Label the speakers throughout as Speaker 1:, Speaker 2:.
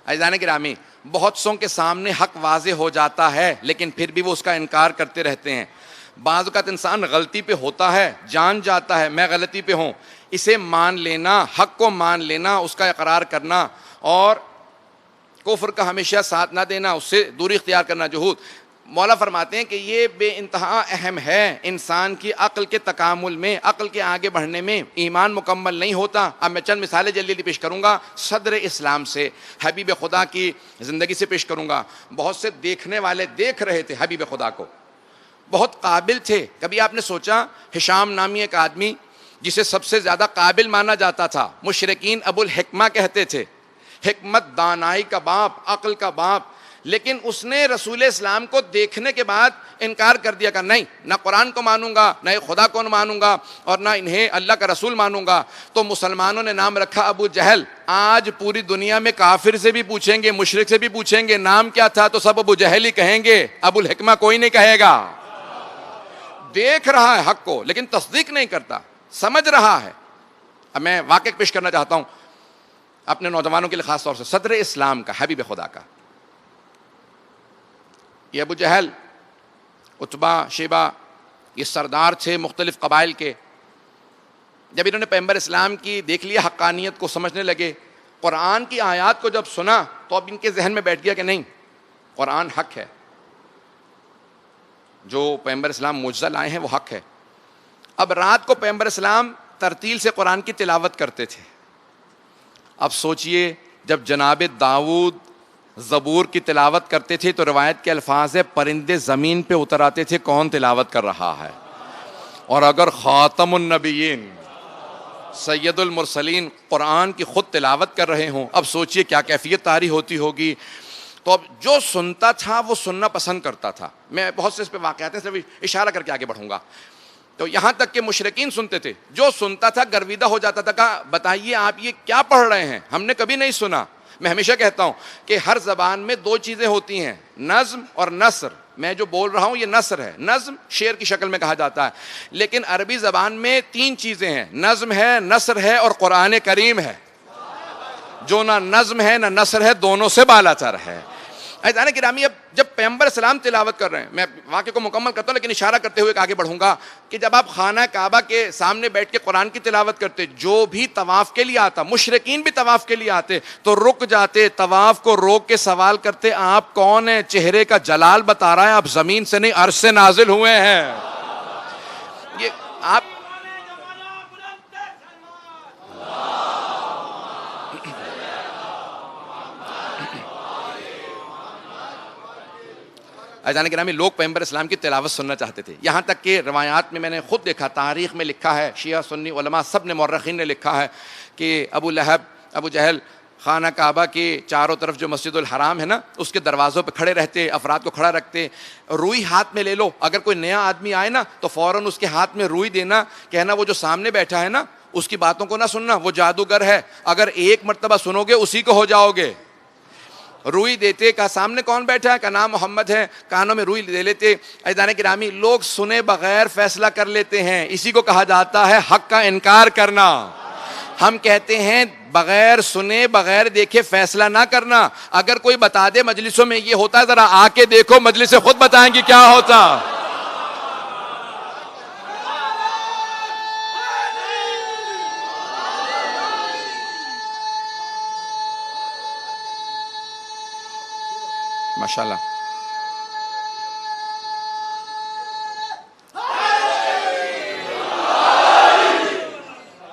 Speaker 1: عزیزان گرامی، بہت سوں کے سامنے حق واضح ہو جاتا ہے لیکن پھر بھی وہ اس کا انکار کرتے رہتے ہیں. بعض اوقات انسان غلطی پہ ہوتا ہے، جان جاتا ہے میں غلطی پہ ہوں، اسے مان لینا، حق کو مان لینا، اس کا اقرار کرنا اور کفر کا ہمیشہ ساتھ نہ دینا، اس سے دوری اختیار کرنا، جہود. مولا فرماتے ہیں کہ یہ بے انتہا اہم ہے انسان کی عقل کے تکامل میں، عقل کے آگے بڑھنے میں. ایمان مکمل نہیں ہوتا. اب میں چند مثالیں جلدی جلدی پیش کروں گا صدر اسلام سے، حبیب خدا کی زندگی سے پیش کروں گا. بہت سے دیکھنے والے دیکھ رہے تھے حبیب خدا کو، بہت قابل تھے. کبھی آپ نے سوچا ہشام نامی ایک آدمی جسے سب سے زیادہ قابل مانا جاتا تھا، مشرکین ابو الحکمہ کہتے تھے، حکمت دانائی کا باپ، عقل کا باپ، لیکن اس نے رسول اسلام کو دیکھنے کے بعد انکار کر دیا کہ نہیں، نہ قرآن کو مانوں گا، نہ خدا کو مانوں گا، اور نہ انہیں اللہ کا رسول مانوں گا. تو مسلمانوں نے نام رکھا ابو جہل. آج پوری دنیا میں کافر سے بھی پوچھیں گے، مشرک سے بھی پوچھیں گے نام کیا تھا تو سب ابو جہل ہی کہیں گے، ابو الحکمہ کوئی نہیں کہے گا. دیکھ رہا ہے حق کو لیکن تصدیق نہیں کرتا، سمجھ رہا ہے. اب میں واقعہ پیش کرنا چاہتا ہوں اپنے نوجوانوں کے لیے، خاص طور سے صدر اسلام کا، حبیب خدا کا. یہ ابو جہل، عتبہ، شیبہ، یہ سردار تھے مختلف قبائل کے. جب انہوں نے پیغمبر اسلام کی دیکھ لیا حقانیت کو، سمجھنے لگے، قرآن کی آیات کو جب سنا تو اب ان کے ذہن میں بیٹھ گیا کہ نہیں، قرآن حق ہے، جو پیغمبر اسلام معجزہ لائے ہیں وہ حق ہے. اب رات کو پیغمبر اسلام ترتیل سے قرآن کی تلاوت کرتے تھے. اب سوچئے جب جناب داؤد زبور کی تلاوت کرتے تھے تو روایت کے الفاظ ہے پرندے زمین پہ اتر آتے تھے، کون تلاوت کر رہا ہے. اور اگر خاتم النبیین سید المرسلین قرآن کی خود تلاوت کر رہے ہوں، اب سوچئے کیا کیفیت طاری ہوتی ہوگی. تو اب جو سنتا تھا وہ سننا پسند کرتا تھا. میں بہت سے اس پہ واقعات ہیں، صرف اشارہ کر کے آگے بڑھوں گا. تو یہاں تک کہ مشرکین سنتے تھے، جو سنتا تھا گرویدہ ہو جاتا تھا، کہا بتائیے آپ یہ کیا پڑھ رہے ہیں، ہم نے کبھی نہیں سنا. میں ہمیشہ کہتا ہوں کہ ہر زبان میں دو چیزیں ہوتی ہیں، نظم اور نثر. میں جو بول رہا ہوں یہ نثر ہے، نظم شعر کی شکل میں کہا جاتا ہے. لیکن عربی زبان میں تین چیزیں ہیں، نظم ہے، نثر ہے اور قرآن کریم ہے. جو نہ نظم ہے نہ نثر ہے، دونوں سے بالا تر ہے. عزیزان گرامی، اب جب پیغمبر اسلام تلاوت کر رہے ہیں، میں واقعے کو مکمل کرتا ہوں لیکن اشارہ کرتے ہوئے آگے بڑھوں گا کہ جب آپ خانہ کعبہ کے سامنے بیٹھ کے قرآن کی تلاوت کرتے، جو بھی طواف کے لیے آتا، مشرکین بھی طواف کے لیے آتے تو رک جاتے، طواف کو روک کے سوال کرتے آپ کون ہیں؟ چہرے کا جلال بتا رہا ہے آپ زمین سے نہیں عرش سے نازل ہوئے ہیں. یہ آپ عزیزان گرامی، لوگ پیغمبر اسلام کی تلاوت سننا چاہتے تھے. یہاں تک کہ روایات میں نے خود دیکھا، تاریخ میں لکھا ہے، شیعہ سنی علماء سب نے، مورخین نے لکھا ہے کہ ابو لہب، ابو جہل خانہ کعبہ کے چاروں طرف جو مسجد الحرام ہے نا، اس کے دروازوں پہ کھڑے رہتے، افراد کو کھڑا رکھتے. روئی ہاتھ میں لے لو، اگر کوئی نیا آدمی آئے نا تو فوراً اس کے ہاتھ میں روئی دینا، کہنا وہ جو سامنے بیٹھا ہے نا اس کی باتوں کو نہ سننا، وہ جادوگر ہے، اگر ایک مرتبہ سنو گے اسی کو ہو جاؤ گے. روئی دیتے، کہا سامنے کون بیٹھا ہے، کا نام محمد ہے، کانوں میں روئی دے لیتے. عزیزان گرامی، لوگ سنے بغیر فیصلہ کر لیتے ہیں، اسی کو کہا جاتا ہے حق کا انکار کرنا. ہم کہتے ہیں بغیر سنے بغیر دیکھے فیصلہ نہ کرنا. اگر کوئی بتا دے مجلسوں میں یہ ہوتا ہے، ذرا آ کے دیکھو، مجلسیں خود بتائیں گی کیا ہوتا. ماشاءاللہ،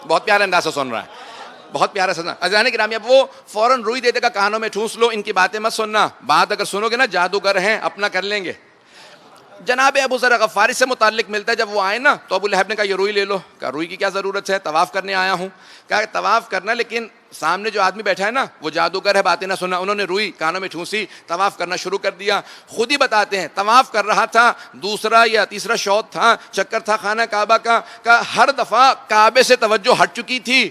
Speaker 1: بہت پیارے انداز سے سن رہا ہے، بہت پیارا سنا. عزیزان گرامی، اب وہ فوراً روئی دیتے کا کانوں میں ٹھوس لو، ان کی باتیں مت سننا، بات اگر سنو گے نا جادوگر ہیں، اپنا کر لیں گے. جناب ابو ذر غفاری سے متعلق ملتا ہے، جب وہ آئے نا تو ابو لہب نے کہا یہ روئی لے لو. کہا روئی کی کیا ضرورت ہے، طواف کرنے آیا ہوں. کہا طواف کرنا، لیکن سامنے جو آدمی بیٹھا ہے نا وہ جادوگر ہے، باتیں نہ سننا. انہوں نے روئی کانوں میں ٹھونسی، طواف کرنا شروع کر دیا. خود ہی بتاتے ہیں طواف کر رہا تھا، دوسرا یا تیسرا شوط تھا، چکر تھا خانہ کعبہ کا ہر دفعہ کعبے سے توجہ ہٹ چکی تھی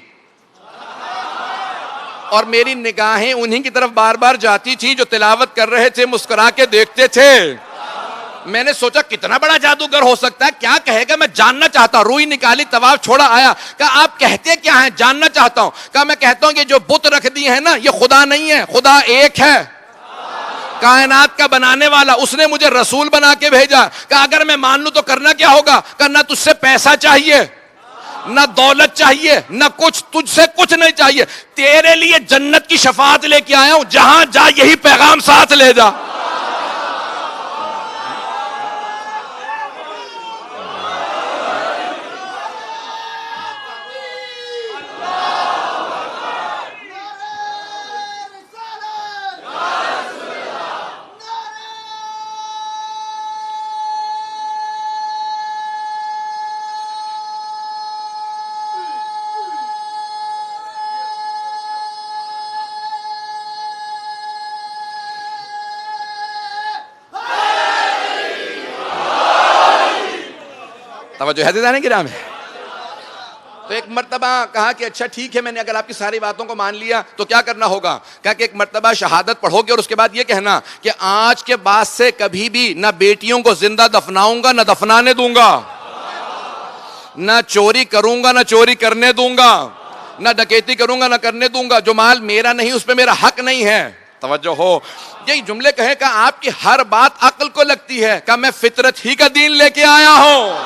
Speaker 1: اور میری نگاہیں انہی کی طرف بار بار جاتی تھی جو تلاوت کر رہے تھے، مسکرا کے دیکھتے تھے. میں نے سوچا کتنا بڑا جادوگر ہو سکتا ہے, کیا کہے گا, میں جاننا چاہتا ہوں. روئی نکالی, طواف چھوڑا, آیا, کہا آپ کہتے کیا ہیں, جاننا چاہتا ہوں. کہا میں کہتا ہوں کہ جو بت رکھ دی ہے نا, یہ خدا نہیں ہے, خدا ایک ہے, کائنات کا بنانے والا, اس نے مجھے رسول بنا کے بھیجا. کہا اگر میں مان لوں تو کرنا کیا ہوگا. کہا نہ تجھ سے پیسہ چاہیے, نہ دولت چاہیے, نہ کچھ, تجھ سے کچھ نہیں چاہیے, تیرے لیے جنت کی شفاعت لے کے آیا ہوں, جہاں جا یہی پیغام ساتھ لے جا. توجہ ہے دیدانے کرام ہے. تو ایک مرتبہ کہا کہ اچھا ٹھیک ہے, میں نے اگر آپ کی ساری باتوں کو مان لیا تو کیا کرنا ہوگا. کہا کہ ایک مرتبہ شہادت پڑھو گے اور اس کے بعد یہ کہنا کہ آج کے بعد سے کبھی بھی نہ بیٹیوں کو زندہ دفناؤں گا, نہ دفنانے دوں گا, نہ چوری کروں گا, نہ چوری کرنے دوں گا, نہ ڈکیتی کروں گا, نہ کرنے دوں گا. جو مال میرا نہیں اس پہ میرا حق نہیں ہے. توجہ ہو, یہی جملے کہے کہ آپ کی ہر بات عقل کو لگتی ہے. کہ میں فطرت ہی کا دین لے کے آیا ہوں.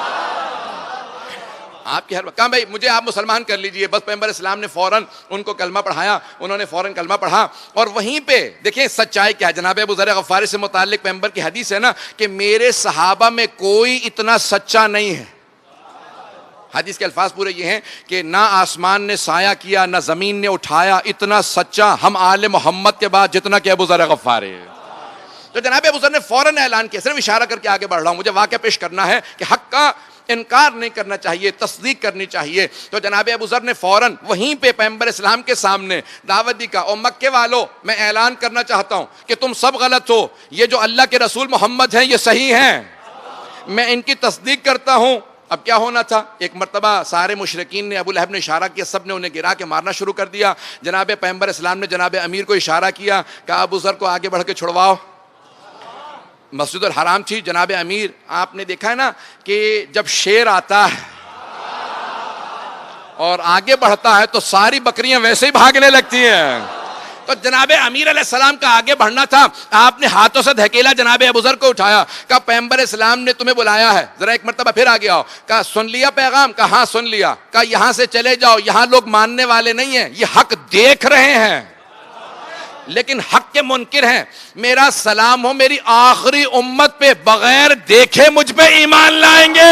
Speaker 1: آپ کی ہر کہا بھائی مجھے آپ مسلمان کر لیجئے. بس پیغمبر اسلام نے فوراً ان کو کلمہ پڑھایا, انہوں نے فوراً کلمہ پڑھا. اور وہیں پہ دیکھیں سچائی کیا ہے. جناب ابو ذر غفاری سے متعلق پیغمبر کی حدیث ہے نا کہ میرے صحابہ میں کوئی اتنا سچا نہیں ہے. حدیث کے الفاظ پورے یہ ہیں کہ نہ آسمان نے سایہ کیا, نہ زمین نے اٹھایا, اتنا سچا ہم آل محمد کے بعد جتنا کہ ابو ذر غفاری. تو جناب ابو ذر نے فوراً اعلان کیا. صرف اشارہ کر کے آگے بڑھ رہا ہوں, مجھے واقعہ پیش کرنا ہے کہ حق کا انکار نہیں کرنا چاہیے, تصدیق کرنی چاہیے. تو جناب ابو ذر نے فوراً وہیں پہ پیغمبر اسلام کے سامنے دعوت دی. کا او مکے والو, میں اعلان کرنا چاہتا ہوں کہ تم سب غلط ہو, یہ جو اللہ کے رسول محمد ہیں یہ صحیح ہیں, میں ان کی تصدیق کرتا ہوں. اب کیا ہونا تھا, ایک مرتبہ سارے مشرکین نے, ابو لہب نے اشارہ کیا, سب نے انہیں گرا کے مارنا شروع کر دیا. جناب پیغمبر اسلام نے جناب امیر کو اشارہ کیا, کہا ابو ذر کو آگے بڑھ کے چھڑواؤ. مسجد الحرام تھی. جناب امیر, آپ نے دیکھا ہے نا کہ جب شیر آتا ہے اور آگے بڑھتا ہے تو ساری بکریاں ویسے ہی بھاگنے لگتی ہیں. تو جناب امیر علیہ السلام کا آگے بڑھنا تھا, آپ نے ہاتھوں سے دھکیلا, جناب ابو ذر کو اٹھایا. کہا پیغمبر اسلام نے تمہیں بلایا ہے, ذرا ایک مرتبہ پھر آگے آؤ. کہا سن لیا پیغام. کہا ہاں سن لیا. کہا یہاں سے چلے جاؤ, یہاں لوگ ماننے والے نہیں ہیں, یہ حق دیکھ رہے ہیں لیکن حق کے منکر ہیں. میرا سلام ہو میری آخری امت پہ, بغیر دیکھے مجھ پہ ایمان لائیں گے.